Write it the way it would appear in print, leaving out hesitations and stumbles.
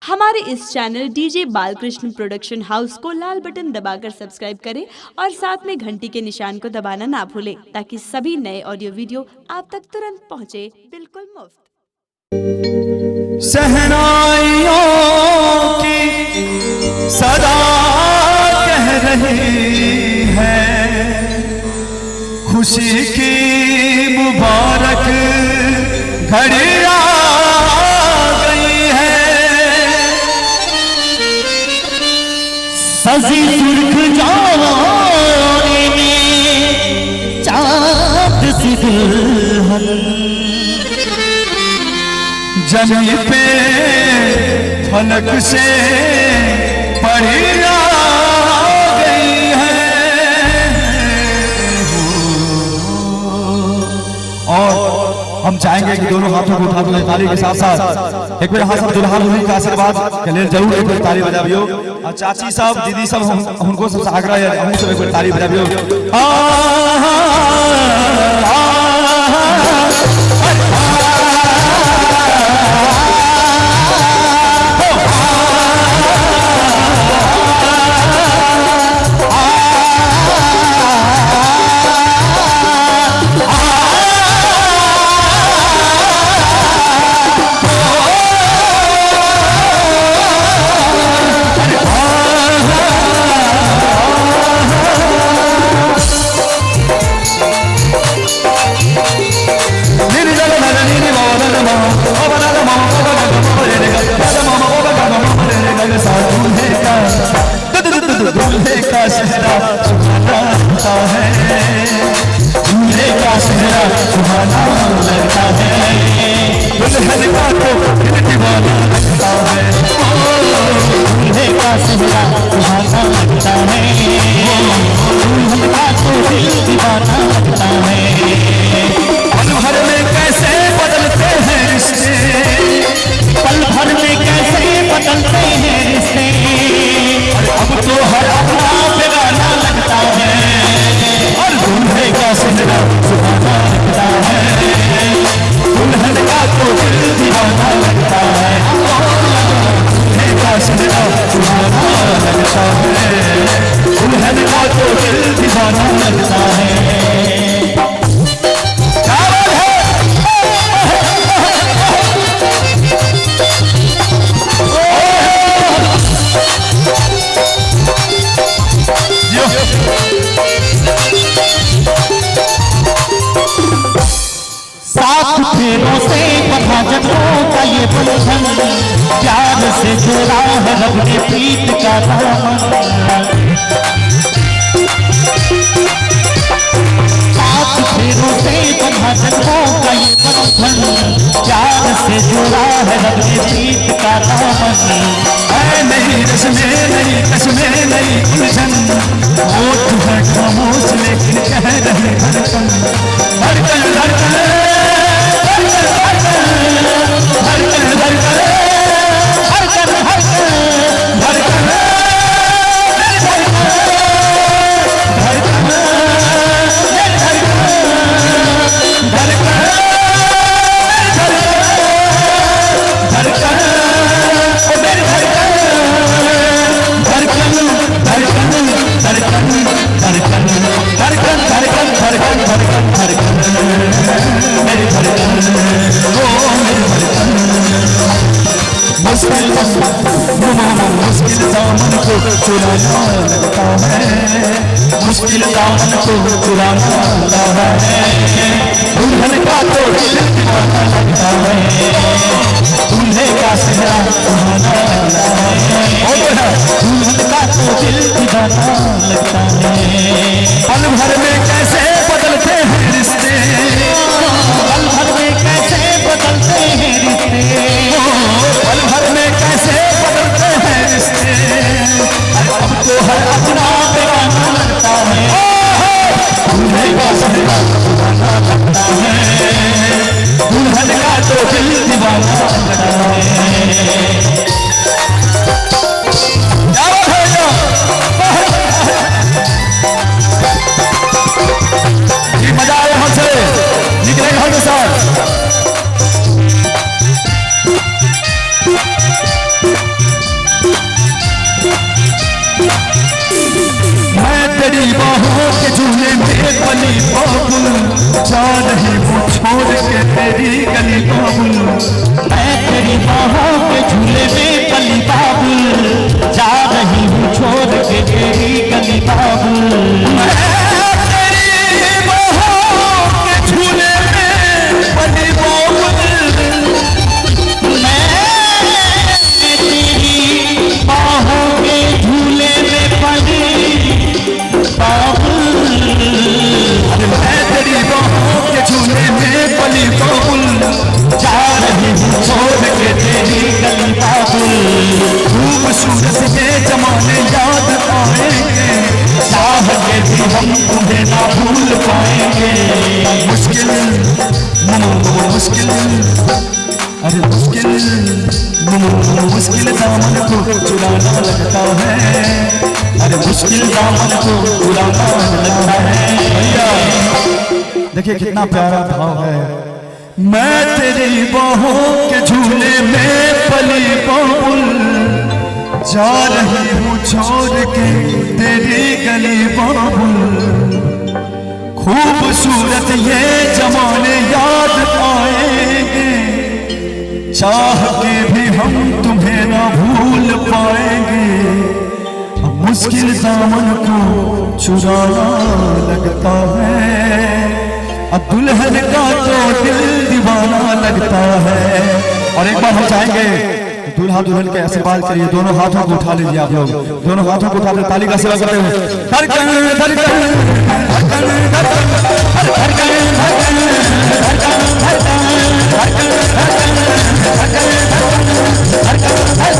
हमारे इस channel DJ Balkrishna production house को लाल बटन दबाकर सब्सक्राइब करें और साथ में घंटी के निशान को दबाना ना भूलें ताकि सभी नए ऑडियो वीडियो आप तक तुरंत पहुंचे, बिल्कुल मुफ्त। सहनाइयों की सदा कह रही है, खुशी की मुबारक घड़ी आ गई है। सजी सुर्ख जवानी में चाँद सी दुल्हन जमी पे फलक से पड़ी आ गई है। और हम चाहेंगे कि दोनों हाथों को उठा दो ताली के साथ साथ एक बार हाथ से दुल्हा दुल्हन का आशीर्वाद के लिए जरूर एक बार ताली बजाबियो। और चाची साहब दीदी सब उनको सब आग्रह है, हम सब एक बार ताली बजाबियो। दूल्हे का चेहरा सुहाना लगता है, दूल्हे का चेहरा सुहाना लगता है, दुल्हन का तो दिल दीवाना लगता है। दूल्हे का चेहरा सुहाना लगता है, दुल्हन का तो दिल दीवाना लगता है। पल भर में कैसे बदलते हैं रिश्ते, पल भर में कैसे बदलते हैं रिश्ते, अब तो हर अपना बेगाना लगता है। और दूल्हे का चेहरा सुहाना लगता है, दुल्हन का तो दिल दीवाना लगता है। दूल्हे का चेहरा सुहाना लगता है, दुल्हन का तो दिल दीवाना लगता है। सात फेरों से बंधा जन्मों का ये बंधन, प्यार से जोड़ा है रब ने प्रीत का दामन। सात फेरों से बंधा जन्मों का ये बंधन, प्यार से जोड़ा है रब ने प्रीत का दामन। नहीं रस्में नहीं कस्में नहीं उलझन, होठ है खामोश लेकिन कह रहे धड़कन। धड़कन धड़कन मुश्किल दामन को चुराना लगता है, मुश्किल दामन को चुराना लगता है। दुल्हन का तो दिल दीवाना लगता है, दूल्हे का चेहरा सुहाना लगता है, दुल्हन का तो दिल दीवाना लगता है। पल भर में कैसे बदलते हैं रिश्ते, पल भर में कैसे बदलते हैं रिश्ते, पल भर में कैसे बदलते हैं रिश्ते। अब तो हर अपना बेगाना लगता है, दूल्हे का चेहरा सुहाना लगता है, दुल्हन का तो दिल दीवाना लगता है। पली बाबुल, जा रही हूँ छोड़ के तेरी गली बाबुल। मैं तेरी बाहों के झूले में पली बाबुल, जा रही हूँ छोड़ के तेरी गली बाबुल। मैं तेरी बाहों के झूले में पली बाबुल, मैं तेरी बाहों के झूले में पली बाबुल। मैं तेरी बाहों के झूले में पली बाबुल, जा रही हूँ छोड़ के तेरी गली बाबुल। खूबसूरत ये जमाने याद आएंगे, चाह के भी हम तुम्हें ना भूल पाएंगे। मुश्किल मुश्किल, अरे मुश्किल दामन को चुराना लगता है, अरे मुश्किल दामन को चुराना लगता है। देखिए कितना प्यारा भाव है। मैं तेरी बाहों के झूले में पली बाबुल, जा रही हूँ छोड़ के तेरी गली बाबुल। खूबसूरत ये जमाने याद आएंगे, चाह के भी हम तुम्हें ना भूल पाएंगे। अब मुश्किल दामन को चुराना लगता है, अब दुल्हन का तो दिल दीवाना लगता है। और एक बार हम चाहेंगे दूल्हा दुल्हन के आशीर्वाद के लिए दोनों हाथों को उठा लीजिए आप लोग, दोनों हाथों को उठा ताली का सेवा करते हुए धड़कन धड़कन धड़कन धड़कन धड़कन धड़कन धड़कन धड़कन धड़कन धड़कन धड़कन धड़कन